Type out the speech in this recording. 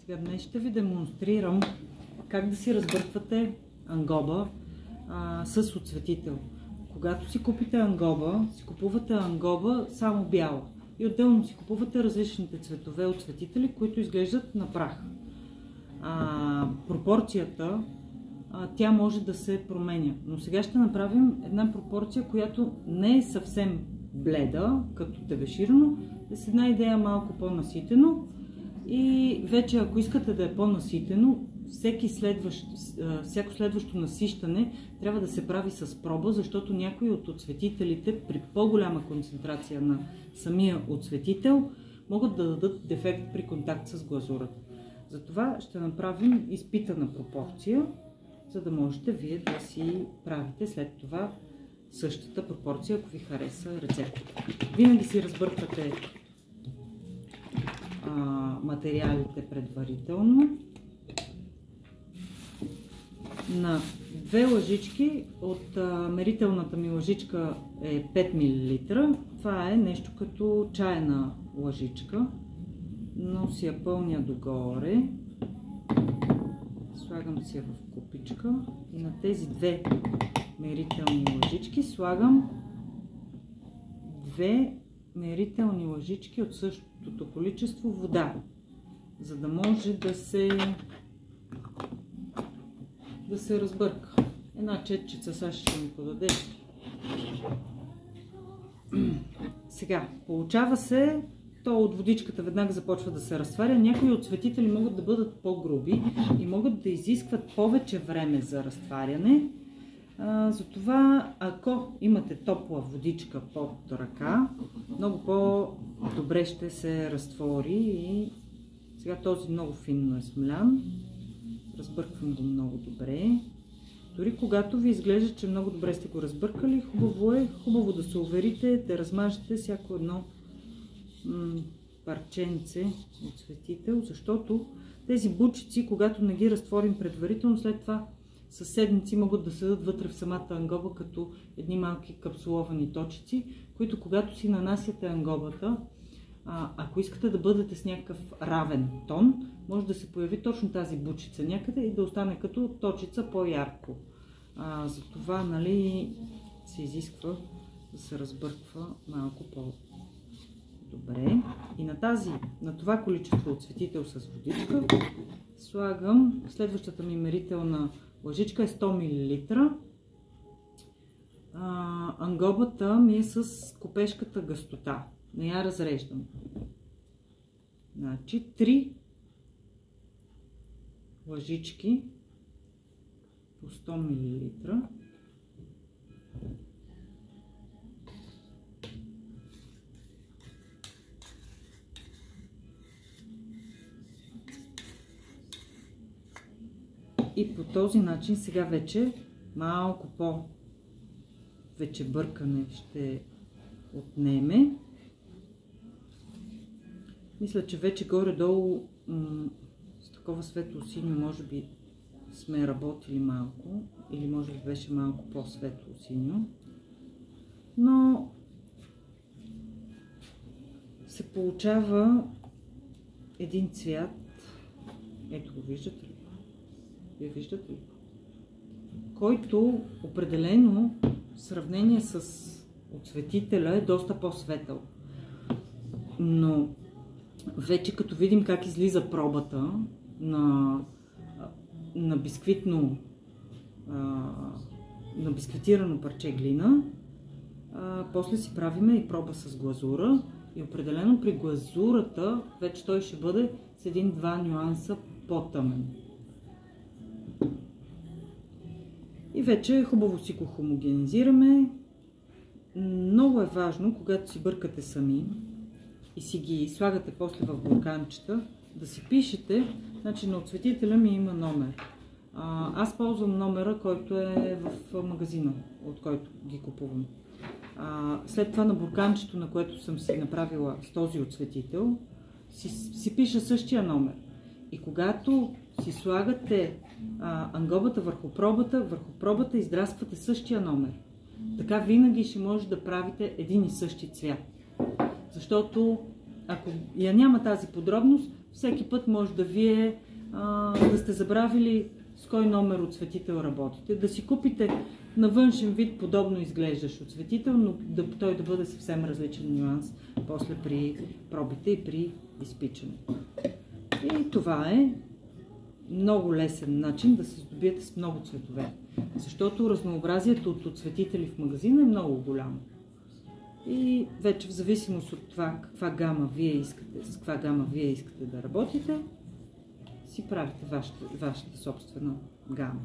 Сега днес ще ви демонстрирам как да си разбърквате ангоба с оцветител. Когато си купите ангоба, си купувате ангоба само бяла и отделно си купувате различните цветове оцветители, които изглеждат на прах. Пропорцията тя може да се променя, но сега ще направим една пропорция, която не е съвсем бледа, като тебеширано, е с една идея малко по-наситено. И вече ако искате да е по-наситено, всяко следващо насищане трябва да се прави с проба, защото някои от оцветителите при по-голяма концентрация на самия оцветител могат да дадат дефект при контакт с глазурата. Затова ще направим изпитана пропорция, за да можете вие да си правите след това същата пропорция, ако ви хареса рецептата. Винаги си разбърквате материалите предварително. На 2 лъжички от мерителната ми лъжичка е 5 мл. Това е нещо като чайна лъжичка, но си я пълня догоре. Слагам си я в купичка и на тези 2 мерителни лъжички слагам 2 мерителни лъжички от същото количество вода, за да може да се разбърка. Една четчица сега ще ми подадеш. Сега, получава се, то от водичката веднага започва да се разтваря. Някои оцветители могат да бъдат по-груби и могат да изискват повече време за разтваряне. Затова, ако имате топла водичка под ръка, много по-добре ще се разтвори. И сега този много финно е смлян. Разбърквам го много добре. Дори когато ви изглежда, че много добре сте го разбъркали, хубаво да се уверите, да размажете всяко едно парченце от оцветител, защото тези бучици, когато не ги разтворим предварително, след това със седмици могат да седат вътре в самата ангоба като едни малки капсуловани точици, които когато си нанасяте ангобата, ако искате да бъдете с някакъв равен тон, може да се появи точно тази бучица някъде и да остане като точица по-ярко. Затова, нали, се изисква да се разбърква малко по-добре. И на това количество оцветител с водичка слагам, следващата ми мерителна лъжичка е 100 мл. Ангобата ми е с копешката гъстота. Не я разреждам. Значи 3 лъжички по 100 мл. И по този начин сега вече малко вече бъркане ще отнеме. Мисля, че вече горе-долу с такова светло синьо може би сме работили малко, или може би беше малко по-светло синьо, но се получава един цвят. Ето го, виждате ли? Вие виждате ли? Който определено в сравнение с оцветителя е доста по-светъл. Но вече като видим как излиза пробата на бисквитирано парче глина, после си правиме и проба с глазура и определено при глазурата вече той ще бъде с 1-2 нюанса по-тъмен. И вече хубаво си го хомогенизираме. Много е важно, когато си бъркате сами и си ги слагате после в бурканчета, да си пишете, значи на оцветителя ми има номер. Аз ползвам номера, който е в магазина, от който ги купувам. След това на бурканчето, на което съм си направила с този оцветител, си пиша същия номер. И когато си слагате ангобата върху пробата издрасквате същия номер. Така винаги ще може да правите един и същи цвят. Защото ако я няма тази подробност, всеки път може да вие да сте забравили с кой номер от цветител работите, да си купите на външен вид подобно изглеждащ оцветител, но той да бъде съвсем различен нюанс после при пробите и при изпичането. И това е много лесен начин да се здобиете с много цветове, защото разнообразието от оцветители в магазина е много голямо. И вече в зависимост от това с каква гама вие искате да работите, си правите вашата собствена гама.